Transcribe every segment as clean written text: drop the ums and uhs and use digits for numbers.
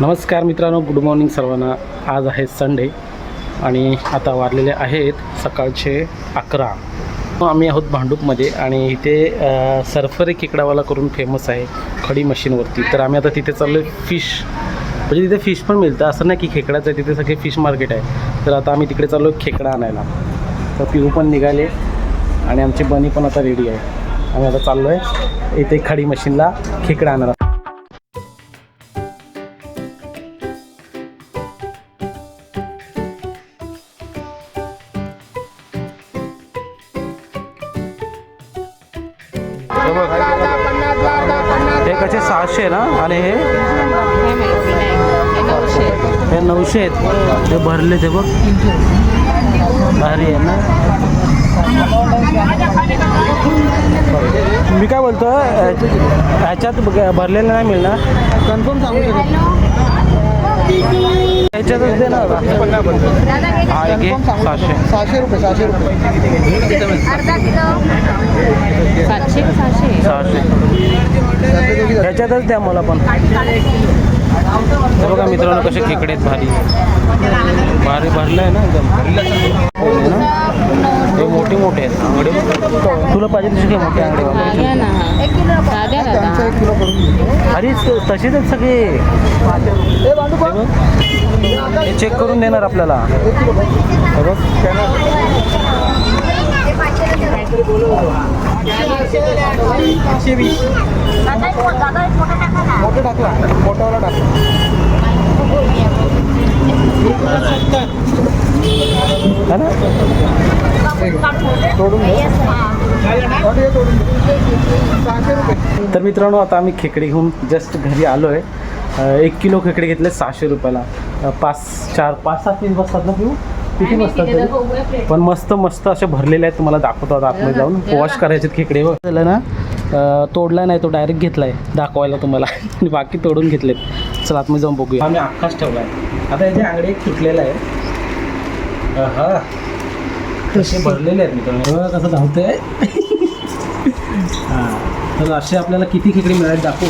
नमस्कार मित्रांनो, good morning सर्वांना. आज आहे संडे आणि आता वाजलेले आहेत सकाळचे 11. आम्ही आहोत भांडूपमध्ये आणि इथे सरफरी खेकडावाला करून फेमस आहे खडी मशीनवरती. तर आम्ही आता तिथे चाललो आहे फिश, म्हणजे तिथे फिश पण मिळतं, असं नाही की खेकडाचं आहे, तिथे सगळे फिश मार्केट आहे. तर आता आम्ही तिकडे चाललो आहे खेकडा आणायला. तर पिऊ पण निघाले आणि आमची बनी पण आता रेडी आहे. आम्ही आता चाललो आहे इथे खडी मशीनला खेकडा आणायला. हे कसे 600 ना आणि हे 900 आहेत. ते भरले ते बघ, भारी आहे ना. मी काय बोलतो, ह्याच्यात भरलेलं नाही मिळणार, कन्फर्म सांगू शकतो. ह्याच्यातच दे ना. हा एक 600 रुपये. 600 ह्याच्यातच द्या मला पण. बघा मित्रांनो कसे खेकडे आहेत, भारी भारी भरलं आहे ना एकदम. हे मोठे मोठे आहेत आंगडे. तुला पाहिजे तसे काय मोठे आंगडे अरे तसेच आहेत सगळे. हे चेक करून देणार आपल्याला. हे बघ मोठे टाकला, मोठावाला टाकला. तर मित्रांनो आता आम्ही खेकडे घेऊन जस्ट घरी आलो आहे. 1 किलो खेकडे घेतले 600 रुपयाला. 5-7 पीस बसतात ना पिऊ? किती बसतात तरी? पण मस्त मस्त असे भरलेले आहेत. तुम्हाला दाखवतो आता आतमध्ये जाऊन. वॉश करायचे खेकडे झालं ना. तोडला नाही, तो डायरेक्ट घेतला आहे दाखवायला तुम्हाला. आणि बाकी तोडून घेतलेत. चला आतमध्ये जाऊन बघूया. आम्ही अख्खाच ठेवला आहे. आता याचे आंगडे एक तुटलेला आहे. हा कसे भरलेले आहेत मित्रांनो, कसं धावतंय. हां तर असे आपल्याला किती खेकडे मिळाले दाखवू.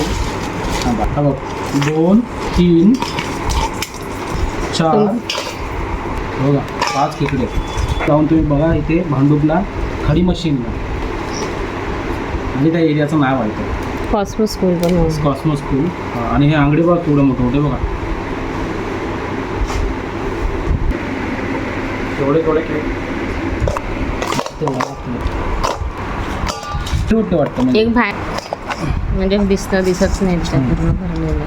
हां बघ, 2, 3, 4 बघा 5 खेकडे. जाऊन तुम्ही बघा इथे भांडूपला खडी मशीनला. आणि त्या एरियाचं नाव आहे कॉस्मोस स्कूल पण. Cosmos school. आणि हे आंगडे बघा थोडं मोठे मोठे बघा. थोडे वाटतं एक बाहेर म्हणजे दिसत नाही पूर्ण भरलेलं.